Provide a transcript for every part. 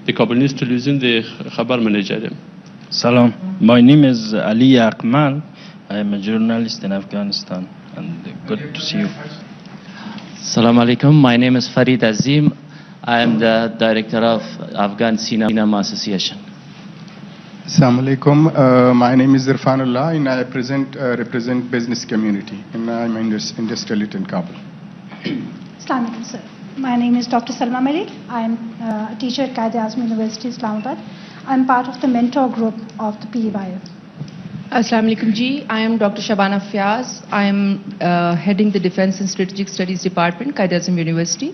the Kabul News Television, the Khabar Manager. Salam. My name is Ali Akmal. I am a journalist in Afghanistan, and good to see you. Salam alaikum. My name is Farid Azim. I am the director of Afghan Cinema Association. Assalamu alaikum. My name is Irfanullah, and I represent business community, and I'm industrialist in Kabul. Assalamu alaikum, sir. My name is Dr. Salma Malik. I am a teacher at Quaid-e-Azam University, Islamabad. I'm part of the mentor group of the PEYF. Assalamu alaikum ji. I am Dr. Shabana Fiaz. I am heading the Defense and Strategic Studies Department, Quaid-e-Azam University,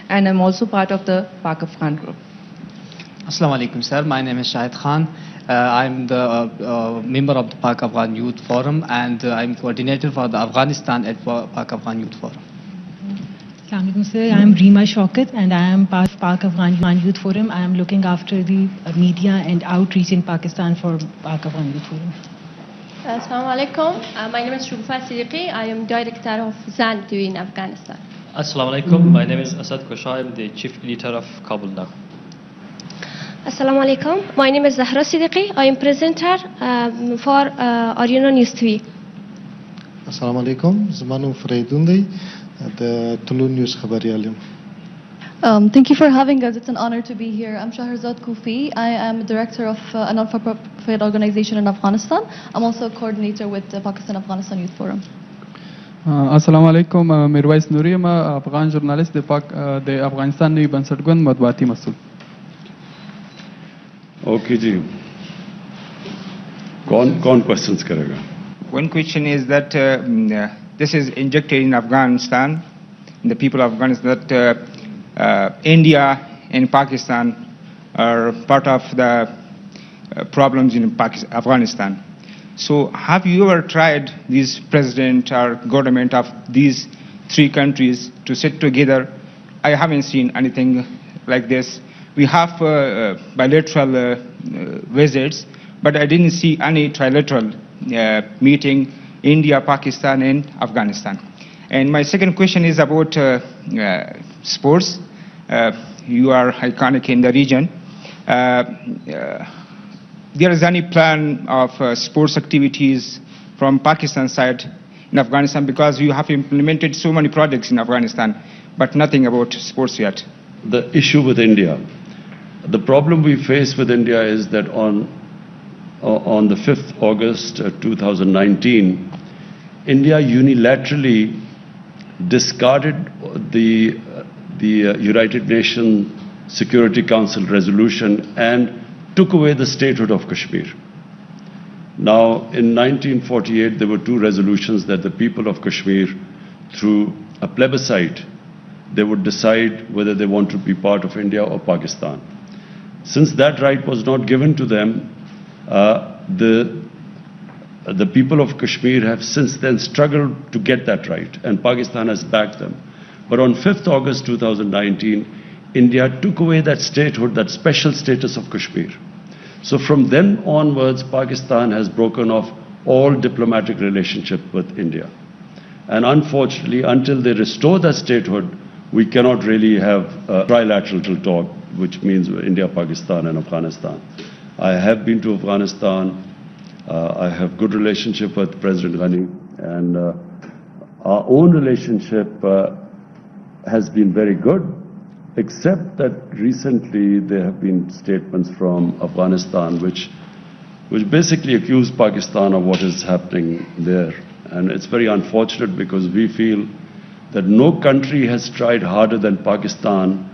and I'm also part of the Pak-Afghan group. Assalamu alaikum, sir. My name is Shahid Khan. I'm the member of the Pak-Afghan Youth Forum, and I'm coordinator for the Afghanistan at Pak-Afghan Youth Forum. Assalamu alaikum, sir. I am Reema Shaukat, and I am part of Pak-Afghan Youth Forum. I am looking after the media and outreach in Pakistan for Pak-Afghan Youth Forum. Assalamu alaikum. My name is Shugfa Siddiqui. I am director of ZAN in Afghanistan. Assalamu alaikum. My name is Asad Kosha. I am the chief editor of Kabul now. Assalamu alaikum. My name is Zahra Siddiqui. I am presenter for Ariana News TV. Assalamu alaikum. Zamanum Freidundi, the Tulu News Khabariyalim. Thank you for having us. It's an honor to be here. I'm Shahrazad Kufi. I am director of a non-for-profit organization in Afghanistan. I'm also a coordinator with the Pakistan-Afghanistan Youth Forum. Assalamu alaikum. Mirwais Nuri, I'm a Afghan journalist, the Afghanistan Nayi Bansatgund Madwati Masul. Okay ji. Kaun questions karega? One question is that this is injected in Afghanistan, in the people of Afghanistan, that India and Pakistan are part of the problems in Afghanistan. So have you ever tried this president or government of these three countries to sit together? I haven't seen anything like this. We have bilateral visits, but I didn't see any trilateral meeting India, Pakistan, and Afghanistan. And my second question is about sports. You are iconic in the region. There is any plan of sports activities from Pakistan side in Afghanistan, because you have implemented so many projects in Afghanistan, but nothing about sports yet? The issue with India. The problem we face with India is that on the 5th August 2019, India unilaterally discarded the United Nations Security Council resolution and took away the statehood of Kashmir. Now, in 1948, there were two resolutions that the people of Kashmir, through a plebiscite, they would decide whether they want to be part of India or Pakistan. Since that right was not given to them, the people of Kashmir have since then struggled to get that right, and Pakistan has backed them. But on 5th August 2019, India took away that statehood, that special status of Kashmir. So from then onwards, Pakistan has broken off all diplomatic relationship with India. And unfortunately, until they restore that statehood, we cannot really have a trilateral talk, which means India, Pakistan, and Afghanistan. I have been to Afghanistan. I have good relationship with President Ghani, and our own relationship has been very good, except that recently there have been statements from Afghanistan which basically accuse Pakistan of what is happening there. And it's very unfortunate, because we feel that no country has tried harder than Pakistan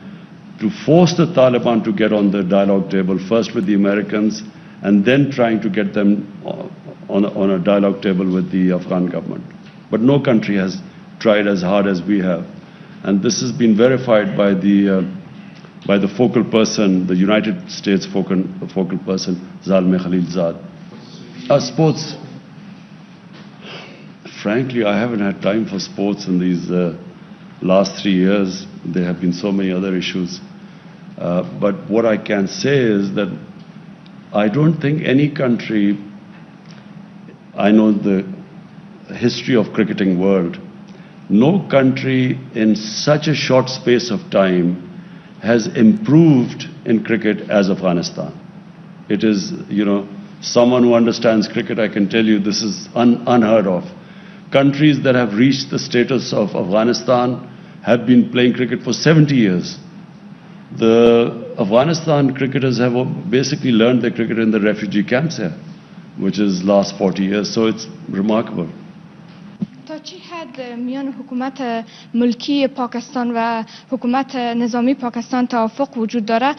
to force the Taliban to get on the dialogue table, first with the Americans, and then trying to get them on a dialogue table with the Afghan government. But no country has tried as hard as we have. And this has been verified by the focal person, the United States focal person, Zalmay Khalilzad. Sports. Frankly, I haven't had time for sports in these last 3 years. There have been so many other issues. But what I can say is that I don't think any country, I know the history of cricketing world, no country in such a short space of time has improved in cricket as Afghanistan. It is, someone who understands cricket, I can tell you this is unheard of. Countries that have reached the status of Afghanistan have been playing cricket for 70 years. The Afghanistan cricketers have basically learned their cricket in the refugee camps here, which is last 40 years, so it's remarkable. تا چی حد میان حکومت ملکی پاکستان و حکومت نظامی پاکستان توافق وجود داره؟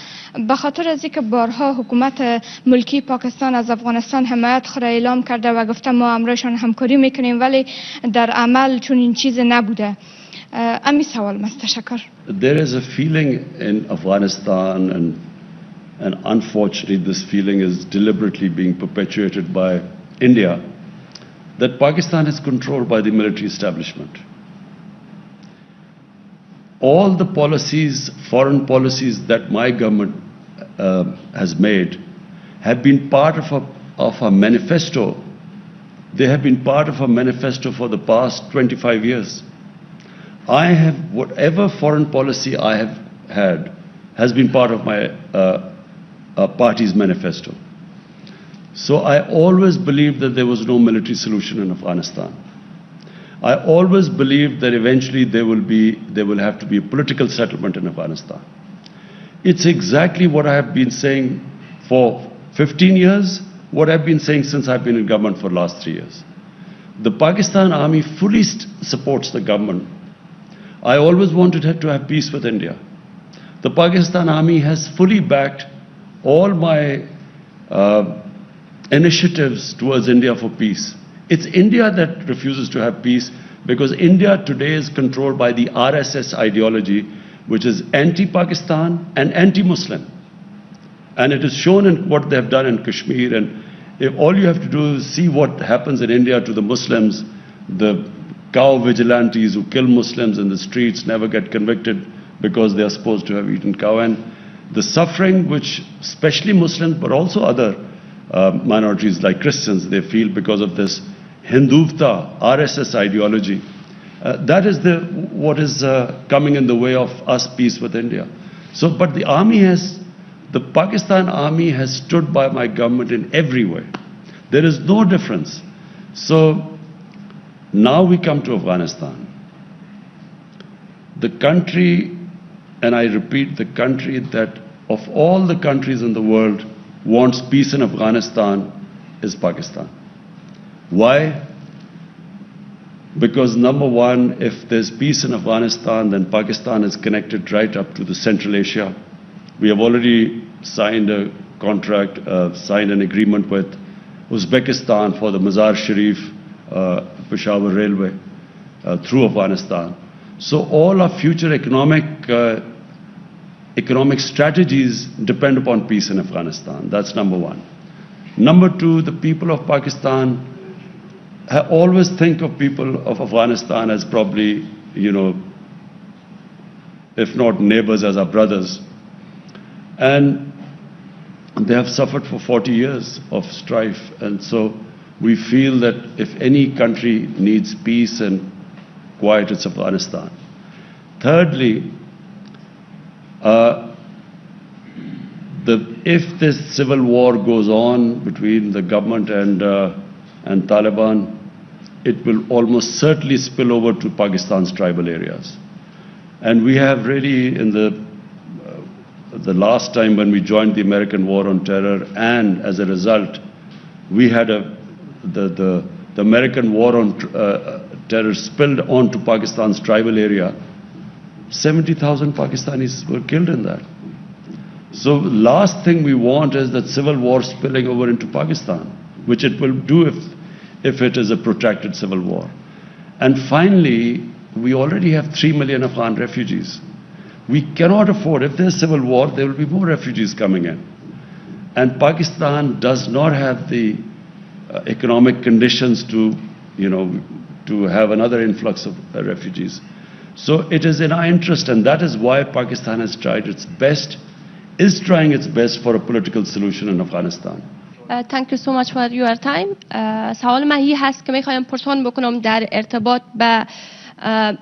به خاطر از اینکه بارها حکومت ملکی پاکستان از افغانستان حمایت خود اعلام کرده و گفته ما امرشان همکاری میکنیم، ولی در عمل چون این چیز نبوده. امی سوال است. تشکر. There is a feeling in Afghanistan, and unfortunately this feeling is deliberately being perpetuated by India, that Pakistan is controlled by the military establishment. All the policies, foreign policies that my government has made have been part of a manifesto. They have been part of a manifesto for the past 25 years. Whatever foreign policy I have had has been part of my party's manifesto. So I always believed that there was no military solution in Afghanistan. I always believed that eventually there will have to be a political settlement in Afghanistan. It's exactly what I have been saying for 15 years, what I've been saying since I've been in government for the last 3 years. The Pakistan army fully supports the government. I always wanted to have peace with India. The Pakistan army has fully backed all my initiatives towards India for peace. It's India that refuses to have peace because India today is controlled by the RSS ideology, which is anti-Pakistan and anti-Muslim. And it is shown in what they have done in Kashmir. And if all you have to do is see what happens in India to the Muslims, the cow vigilantes who kill Muslims in the streets never get convicted because they are supposed to have eaten cow. And the suffering which especially Muslims but also other minorities like Christians, they feel because of this Hindutva, RSS ideology. That is what is coming in the way of us peace with India. So, but the Pakistan army has stood by my government in every way. There is no difference. So, now we come to Afghanistan. The country, and I repeat, the country that of all the countries in the world wants peace in Afghanistan is Pakistan. Why? Because number one, if there's peace in Afghanistan, then Pakistan is connected right up to the Central Asia. We have already signed a contract, signed an agreement with Uzbekistan for the Mazar Sharif Peshawar Railway through Afghanistan. So all our future economic strategies depend upon peace in Afghanistan. That's number one. Number two, the people of Pakistan always think of people of Afghanistan as probably, if not neighbors, as our brothers. And they have suffered for 40 years of strife. And so we feel that if any country needs peace and quiet, it's Afghanistan. Thirdly, if this civil war goes on between the government and Taliban, it will almost certainly spill over to Pakistan's tribal areas. And we have really, in the last time when we joined the American war on terror, and as a result, we had the American war on terror spilled onto Pakistan's tribal area. 70,000 Pakistanis were killed in that. So last thing we want is that civil war spilling over into Pakistan, which it will do if it is a protracted civil war. And finally, we already have 3 million Afghan refugees. We cannot afford, if there's civil war, there will be more refugees coming in. And Pakistan does not have the economic conditions to have another influx of refugees. So it is in our interest, and that is why Pakistan has tried its best, is trying its best for a political solution in Afghanistan. Thank you so much for your time. سوال من هست که میخوایم پرسان بکنم در ارتباط به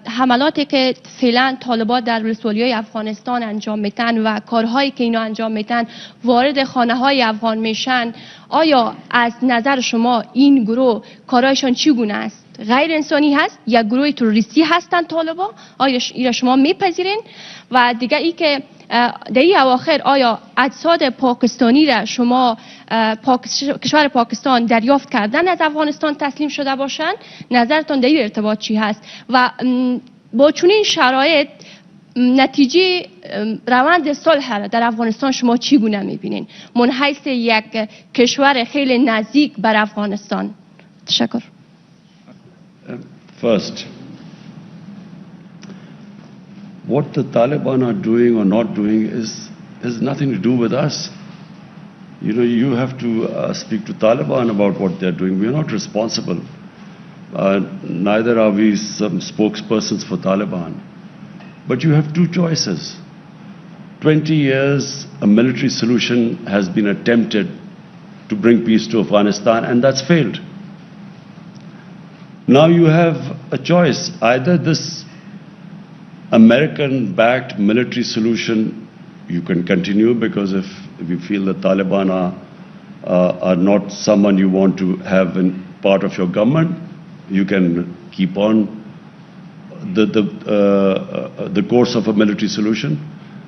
حملاتی که فعلا طالبان در ولسوالی‌های افغانستان انجام میتن و کارهایی که اینا انجام میتن وارد خانه‌های افغان میشن، آیا از نظر شما این گروه کارهایشان چگونه است؟ غیر انسانی هست یا گروه تروریستی هستند طالبان؟ آیا اینا شما میپذیرین؟ و دیگه ای که در این اواخر آیا اجساد پاکستانی را شما کشور پاکستان دریافت کردن از افغانستان تسلیم شده باشند؟ نظرتان در این ارتباط چی هست؟ و با چنین شرایط نتیجه روند صلح در افغانستان شما چگونه میبینین من حیث یک کشور خیلی نزدیک بر Afghanistan? تشکر. First, what the Taliban are doing or not doing has nothing to do with us. You know, you have to speak to Taliban about what they're doing. We are not responsible. Neither are we some spokespersons for Taliban. But you have two choices. 20 years, a military solution has been attempted to bring peace to Afghanistan, and that's failed. Now you have a choice. Either this American-backed military solution you can continue, because if you feel the Taliban are not someone you want to have in part of your government, you can keep on the course of a military solution.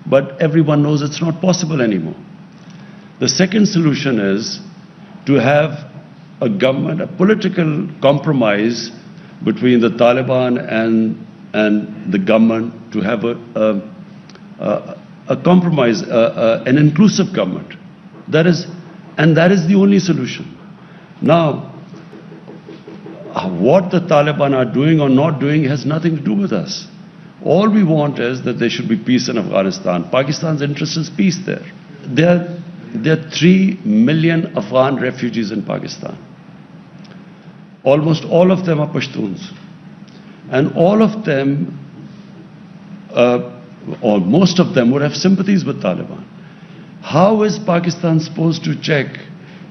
But everyone knows it's not possible anymore. The second solution is to have a government, a political compromise between the Taliban and the government, to have a compromise, an inclusive government. That is the only solution. Now, what the Taliban are doing or not doing has nothing to do with us. All we want is that there should be peace in Afghanistan. Pakistan's interest is peace there. There are 3 million Afghan refugees in Pakistan. Almost all of them are Pashtuns. And all of them, or most of them, would have sympathies with Taliban. How is Pakistan supposed to check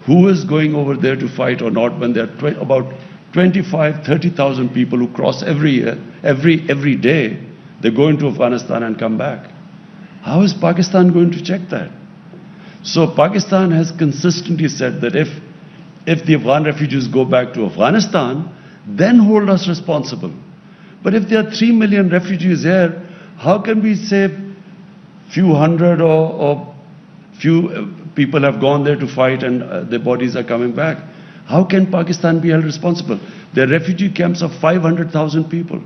who is going over there to fight or not when there are about 25,000-30,000 people who cross every year, every day? They go into Afghanistan and come back. How is Pakistan going to check that? So Pakistan has consistently said that if the Afghan refugees go back to Afghanistan, then hold us responsible. But if there are 3 million refugees here, how can we say few hundred or few people have gone there to fight and their bodies are coming back? How can Pakistan be held responsible? There are refugee camps of 500,000 people.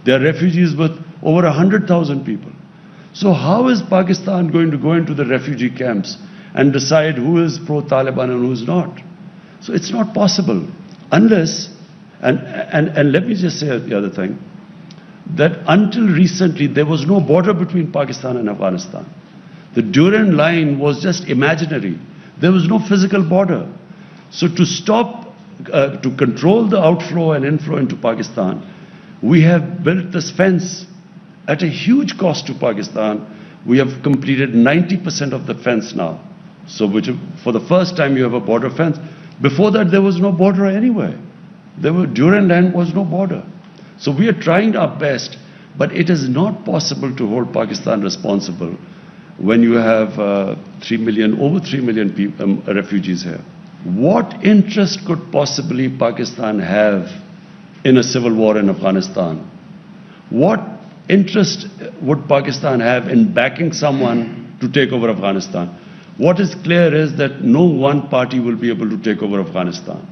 There are refugees with over 100,000 people. So how is Pakistan going to go into the refugee camps and decide who is pro-Taliban and who is not? So it's not possible unless, and let me just say the other thing, that until recently there was no border between Pakistan and Afghanistan. The Durand line was just imaginary. There was no physical border. So to stop, to control the outflow and inflow into Pakistan, we have built this fence at a huge cost to Pakistan. We have completed 90% of the fence now. So which, for the first time you have a border fence. Before that there was no border anywhere. Durand line was no border. So we are trying our best, but it is not possible to hold Pakistan responsible when you have over 3 million people, refugees here. What interest could possibly Pakistan have in a civil war in Afghanistan? What interest would Pakistan have in backing someone to take over Afghanistan? What is clear is that no one party will be able to take over Afghanistan.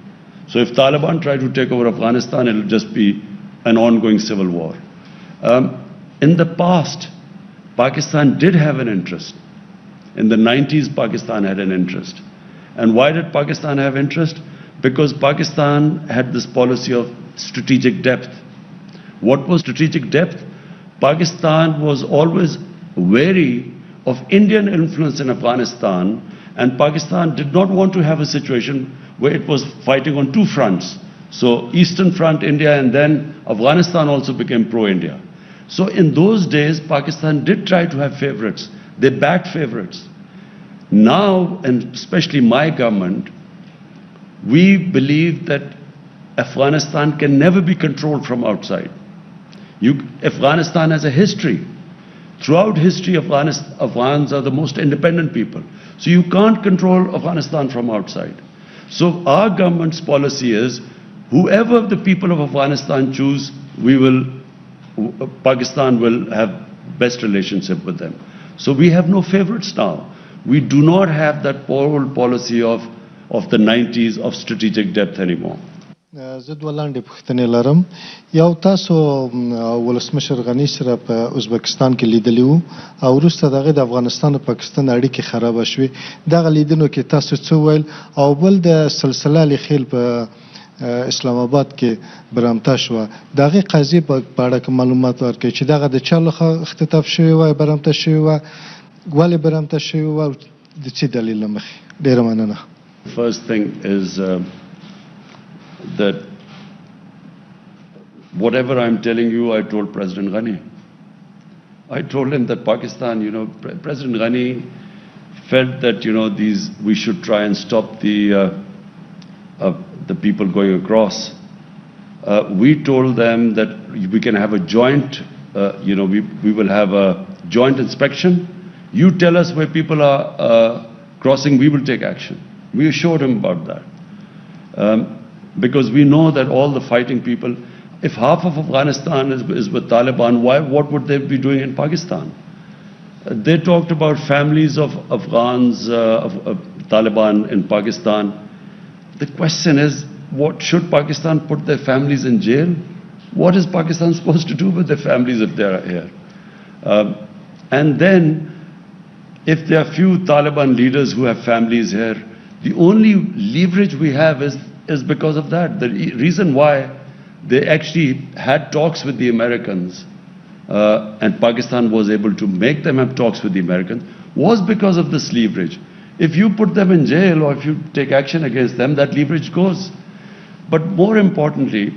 So if Taliban try to take over Afghanistan, it will just be an ongoing civil war. In the past, Pakistan did have an interest. In the 90s, Pakistan had an interest. And why did Pakistan have interest? Because Pakistan had this policy of strategic depth. What was strategic depth? Pakistan was always wary of Indian influence in Afghanistan, and Pakistan did not want to have a situation where it was fighting on two fronts. So Eastern Front, India, and then Afghanistan also became pro-India. So in those days, Pakistan did try to have favorites. They backed favorites. Now, and especially my government, we believe that Afghanistan can never be controlled from outside. Afghanistan has a history. Throughout history, Afghans are the most independent people. So you can't control Afghanistan from outside. So our government's policy is, whoever the people of Afghanistan choose, Pakistan will have best relationship with them. So we have no favorites now. We do not have that old policy of the 90s of strategic depth anymore. زه دوه لاندې پوښتنې لرم. You تاسو ولسمشر غني سره په Uzbekistan کې لیدلی وو او وروسته د هغې د افغانستان او پاکستان اړیکې خرابه شوې. دغه لیدنو کې تاسو څه وویل؟ او بل د سلسله لیخیل په اسلام آباد کې برامته شوه. د هغې قضیې په اړه که معلومات ورکړئ چې دغه د چا لخوا اختطاف شوې وه، برامته شوې وه، ولې برامته شوې وه او د څه دلیل له مخې؟ ډېره مننه. First thing is that whatever I'm telling you, I told President Ghani. I told him that Pakistan, President Ghani felt that, we should try and stop the people going across. We told them that we can have a joint, we will have a joint inspection. You tell us where people are crossing, we will take action. We assured him about that. Because we know that all the fighting people, if half of Afghanistan is with Taliban, what would they be doing in Pakistan? They talked about families of Afghans, of Taliban in Pakistan. The question is, should Pakistan put their families in jail? What is Pakistan supposed to do with their families if they are here? And then, if there are few Taliban leaders who have families here, the only leverage we have is because of that. The reason why they actually had talks with the Americans and Pakistan was able to make them have talks with the Americans was because of this leverage. If you put them in jail or if you take action against them, that leverage goes. But more importantly,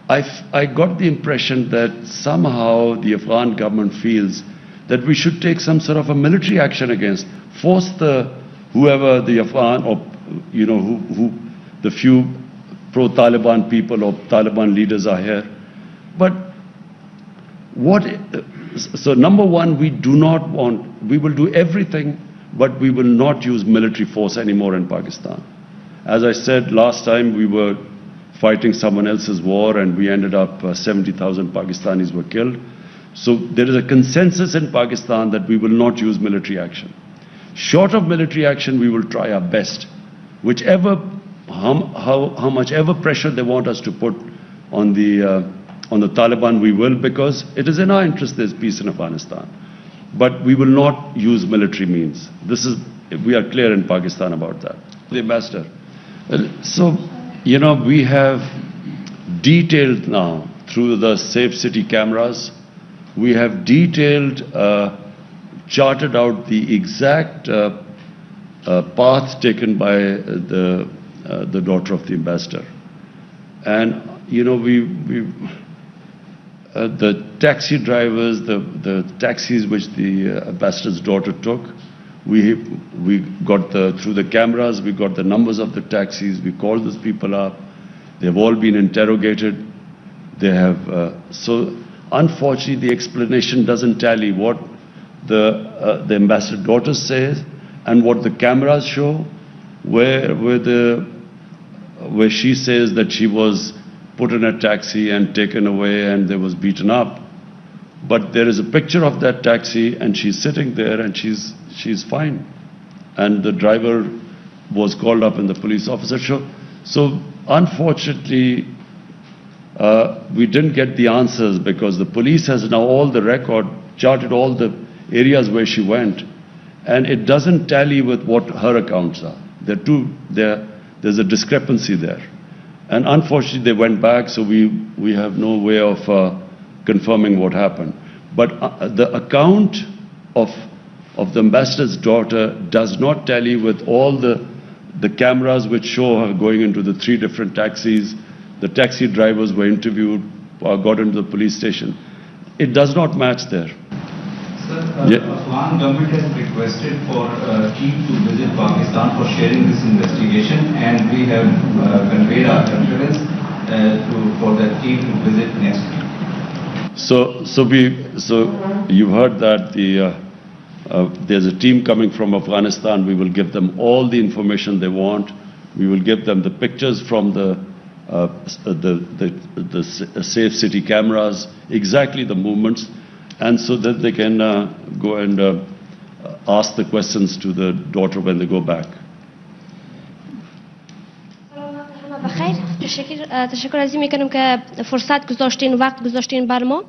I got the impression that somehow the Afghan government feels that we should take some sort of a military action against, force whoever the Afghan or who the few pro-Taliban people or Taliban leaders are here. But so number one, we will do everything, but we will not use military force anymore in Pakistan. As I said last time, we were fighting someone else's war and we ended up 70,000 Pakistanis were killed. So there is a consensus in Pakistan that we will not use military action. Short of military action, we will try our best. How much ever pressure they want us to put on the Taliban, we will, because it is in our interest there's peace in Afghanistan. But we will not use military means. We are clear in Pakistan about that. The ambassador. So, we have detailed now through the Safe City cameras, we have charted out the exact path taken by the daughter of the ambassador. And, the taxi drivers, the taxis which the ambassador's daughter took, we got through the cameras, we got the numbers of the taxis, we called those people up, they've all been interrogated. They have, so unfortunately the explanation doesn't tally what the ambassador's daughter says and what the cameras show, where she says that she was put in a taxi and taken away and there was beaten up. But there is a picture of that taxi and she's sitting there and she's fine. And the driver was called up and the police officer showed. So unfortunately, we didn't get the answers because the police has now all the record, charted all the areas where she went. And it doesn't tally with what her accounts are. There's a discrepancy there. And unfortunately, they went back, so we have no way of confirming what happened. But the account of the ambassador's daughter does not tally with all the cameras which show her going into the 3 different taxis. The taxi drivers were interviewed, got into the police station. It does not match there. Sir, Afghan government has requested for a team to visit Pakistan for sharing this investigation, and we have conveyed our preference for that team to visit next week. So you heard that there's a team coming from Afghanistan. We will give them all the information they want. We will give them the pictures from the safe city cameras, exactly the movements, and so that they can go and ask the questions to the daughter when they go back. بخیر تشکر is an میکنم که فرصت گذاشتین وقت گذاشتین بر ما.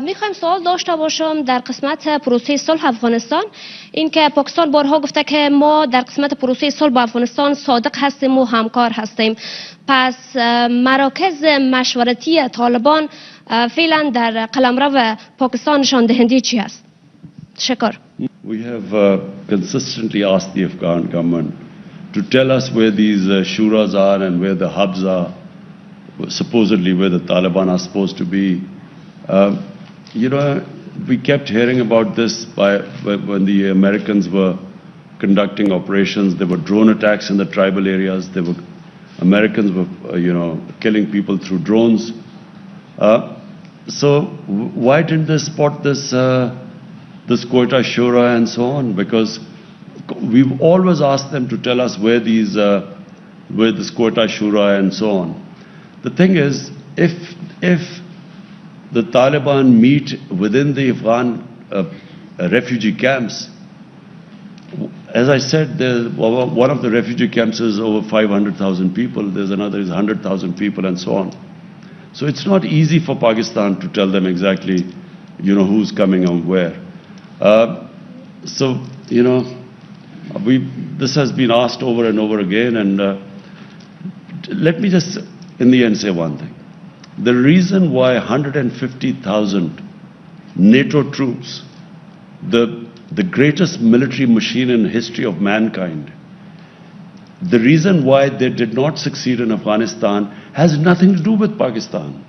میخوایم سوال داشته باشم در قسمت پروسه صلح افغانستان. این که پاکستان بارها گفته که ما در قسمت پروسه صلح با افغانستان صادق هستیم و همکار هستیم. پس مراکز مشورتی طالبان فعلا در قلمرو پاکستان نشان دهنده چی است؟ تشکر. We have consistently asked the Afghan government to tell us where these shuras are and where the hubs are, supposedly where the Taliban are supposed to be. You know, we kept hearing about this when the Americans were conducting operations. There were drone attacks in the tribal areas. Americans were, killing people through drones. So why didn't they spot this Quetta Shura and so on? Because we've always asked them to tell us where this Quetta Shura and so on. The thing is, if the Taliban meet within the Afghan refugee camps, as I said, one of the refugee camps is over 500,000 people. There's another is 100,000 people and so on. So it's not easy for Pakistan to tell them exactly, who's coming and where. This has been asked over and over again, and let me just, in the end, say one thing. The reason why 150,000 NATO troops, the greatest military machine in the history of mankind, the reason why they did not succeed in Afghanistan has nothing to do with Pakistan.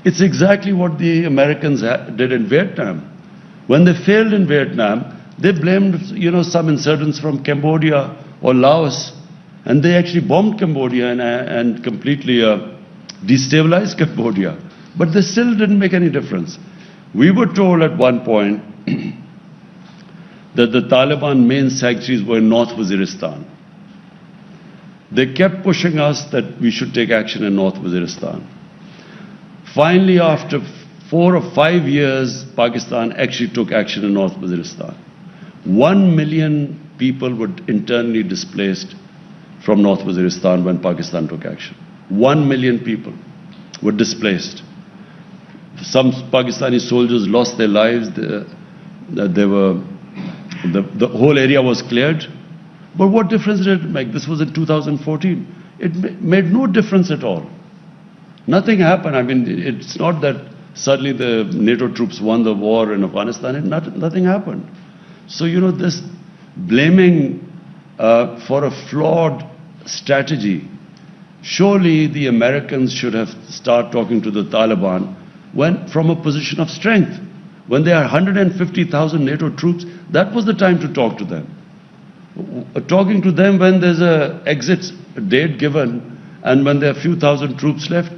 It's exactly what the Americans did in Vietnam. When they failed in Vietnam, they blamed, some insurgents from Cambodia or Laos, and they actually bombed Cambodia and completely destabilized Cambodia. But they still didn't make any difference. We were told at one point that the Taliban main sanctuaries were in North Waziristan. They kept pushing us that we should take action in North Waziristan. Finally, after 4 or 5 years, Pakistan actually took action in North Waziristan. 1 million people were internally displaced from North Waziristan when Pakistan took action. 1 million people were displaced. Some Pakistani soldiers lost their lives. The whole area was cleared. But what difference did it make? This was in 2014. It made no difference at all. Nothing happened. I mean, it's not that suddenly the NATO troops won the war in Afghanistan. Nothing happened. So, this blaming for a flawed strategy, surely the Americans should have started talking to the Taliban from a position of strength. When there are 150,000 NATO troops, that was the time to talk to them. Talking to them when there's an exit date given and when there are a few thousand troops left,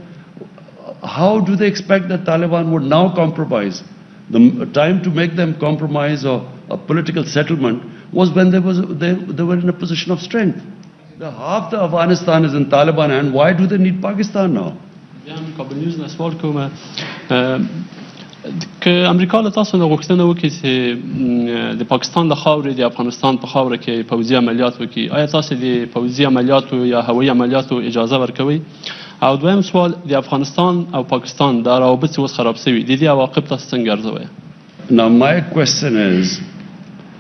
how do they expect that Taliban would now compromise? The time to make them compromise or a political settlement was when they were in a position of strength. Half the Afghanistan is in Taliban, and why do they need Pakistan now? که امریکا له تاسو نه غوښتنه وکړي چې د پاکستان د خاورې د افغانستان په خاوره کې پوځي عملیات وکړي، آیا تاسو د پوځي عملیاتو یا هوایي عملیاتو اجازه ورکوي؟ او دویم سوال، د افغانستان او پاکستان د روابط اوس خراب شوي، د دې عواقب تاسو څنګه ارزوئ؟ Now my question is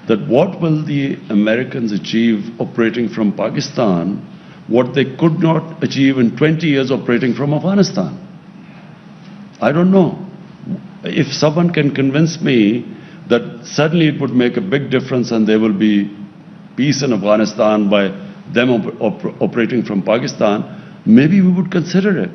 that what will the Americans achieve operating from Pakistan what they could not achieve in 20 years operating from Afghanistan? I don't know. If someone can convince me that suddenly it would make a big difference and there will be peace in Afghanistan by them operating from Pakistan, maybe we would consider it.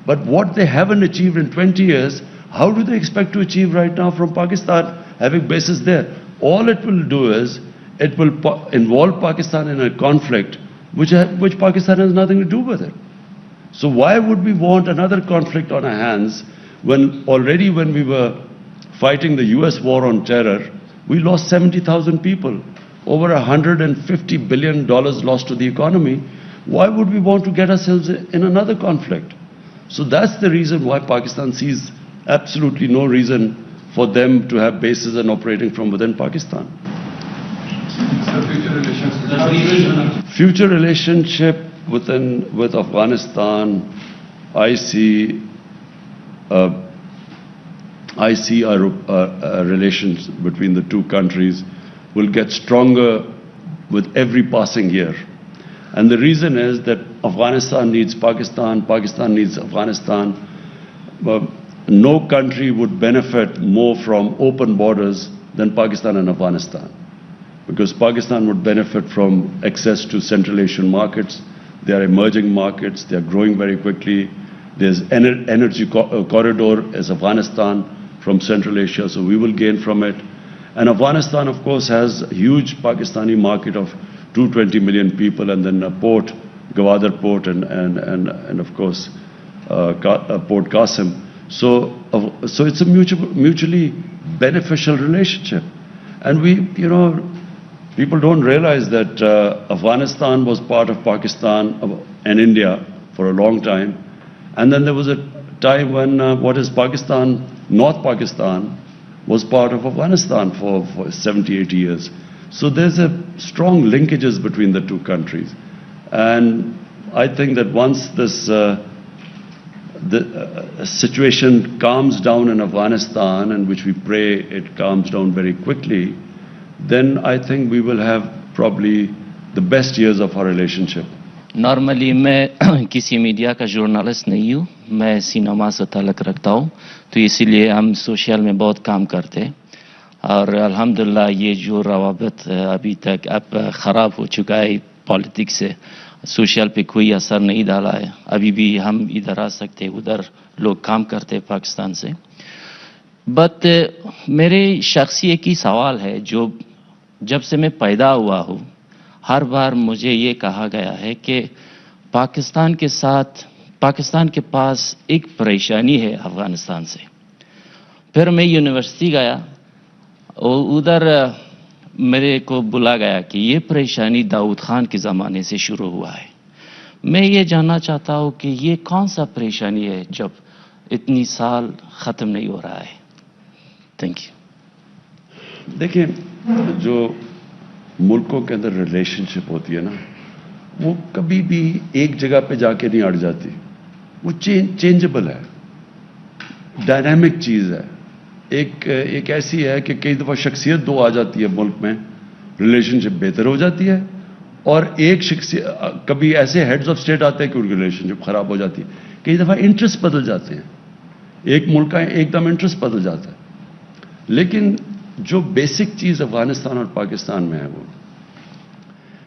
But what they haven't achieved in 20 years, how do they expect to achieve right now from Pakistan, having bases there? All it will do is, it will involve Pakistan in a conflict which Pakistan has nothing to do with it. So why would we want another conflict on our hands When we were fighting the US war on terror, we lost 70,000 people, over $150 billion lost to the economy. Why would we want to get ourselves in another conflict? So that's the reason why Pakistan sees absolutely no reason for them to have bases and operating from within Pakistan. Future relationship with Afghanistan, I see our relations between the two countries will get stronger with every passing year. And the reason is that Afghanistan needs Pakistan, Pakistan needs Afghanistan. No country would benefit more from open borders than Pakistan and Afghanistan, because Pakistan would benefit from access to Central Asian markets. They are emerging markets, they are growing very quickly. There's energy corridor as Afghanistan from Central Asia, so we will gain from it. And Afghanistan, of course, has a huge Pakistani market of 220 million people, and then a port, Gwadar port, and of course, Port Qasim. So it's a mutually beneficial relationship. And people don't realize that Afghanistan was part of Pakistan and India for a long time. And then there was a time when what is Pakistan, North Pakistan, was part of Afghanistan for 70, 80 years. So there's a strong linkages between the two countries. And I think that once this the situation calms down in Afghanistan, and which we pray it calms down very quickly, then I think we will have probably the best years of our relationship. Normally میں کسی media کا جورنالسٹ نہیں ہوں، میں cinema سے تعلق رکھتا ہوں، تو اسی لیے ہم سوشل میں بہت کام کرتے ہیں، اور الحمدللہ یہ جو روابط ابھی تک اب خراب ہو چکا ہے پالیٹکس سے، سوشل پہ کوئی اثر نہیں ڈالا ہے. ابھی بھی ہم ادھر آ سکتے، ادھر لوگ کام کرتے پاکستان سے. بٹ میرے شخصی ایک ہی سوال ہے، جو جب سے میں پیدا ہوا ہوں ہر بار مجھے یہ کہا گیا ہے کہ پاکستان کے ساتھ پاکستان کے پاس ایک پریشانی ہے افغانستان سے. پھر میں یونیورسٹی گیا اور ادھر میرے کو بولا گیا کہ یہ پریشانی داؤد خان کے زمانے سے شروع ہوا ہے. میں یہ جاننا چاہتا ہوں کہ یہ کون سا پریشانی ہے جب اتنی سال ختم نہیں ہو رہا ہے. Thank you. دیکھیں، جو ملکوں کے اندر ریلیشن شپ ہوتی ہے نا، وہ کبھی بھی ایک جگہ پہ جا کے نہیں اڑ جاتی. وہ چینجبل ہے، ڈائنامک چیز ہے. ایک ایسی ہے کہ کئی دفعہ شخصیت دو آ جاتی ہے ملک میں، ریلیشن شپ بہتر ہو جاتی ہے، اور ایک شخصیت کبھی ایسے ہیڈز آف اسٹیٹ آتے ہیں کہ ان کی ریلیشن شپ خراب ہو جاتی ہے. کئی دفعہ انٹرسٹ بدل جاتے ہیں، ایک ملک کا ایک دم انٹرسٹ بدل جاتا ہے. لیکن جو بیسک چیز افغانستان اور پاکستان میں ہے وہ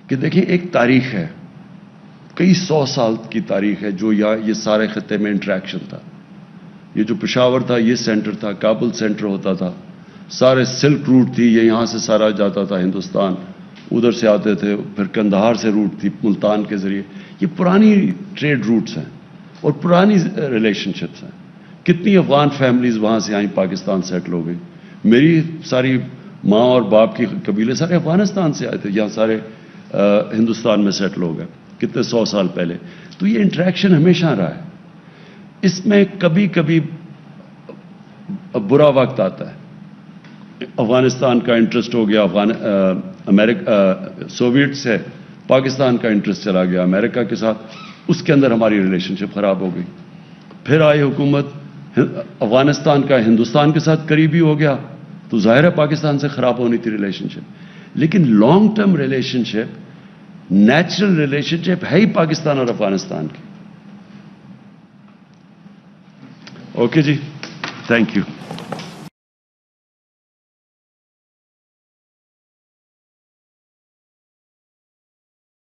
کہ دیکھیں، ایک تاریخ ہے، کئی 100 سال کی تاریخ ہے، جو یہ سارے خطے میں انٹریکشن تھا. یہ جو پشاور تھا یہ سینٹر تھا، کابل سینٹر ہوتا تھا، سارے سلک روٹ تھی، یہ یہاں سے سارا جاتا تھا ہندوستان، ادھر سے آتے تھے، پھر کندہار سے روٹ تھی ملتان کے ذریعے. یہ پرانی ٹریڈ روٹس ہیں اور پرانی ریلیشن شپس ہیں. کتنی افغان فیملیز وہاں سے آئیں، پاکستان سیٹل ہو گئی. میری ساری ماں اور باپ کی قبیلے سارے افغانستان سے آئے تھے، یہاں سارے ہندوستان میں سیٹل ہو گئے کتنے 100 سال پہلے. تو یہ انٹریکشن ہمیشہ رہا ہے. اس میں کبھی کبھی برا وقت آتا ہے. افغانستان کا انٹرسٹ ہو گیا سوویٹ سے، پاکستان کا انٹرسٹ چلا گیا امریکہ کے ساتھ، اس کے اندر ہماری ریلیشن شپ خراب ہو گئی. پھر آئی حکومت افغانستان کا ہندوستان کے ساتھ قریبی ہو گیا، تو ظاہر ہے پاکستان سے خراب ہونی تھی ریلیشن شپ. لیکن long term relationship, natural relationship ہے ہی پاکستان اور افغانستان کی. اوکے جی، تھینک یو.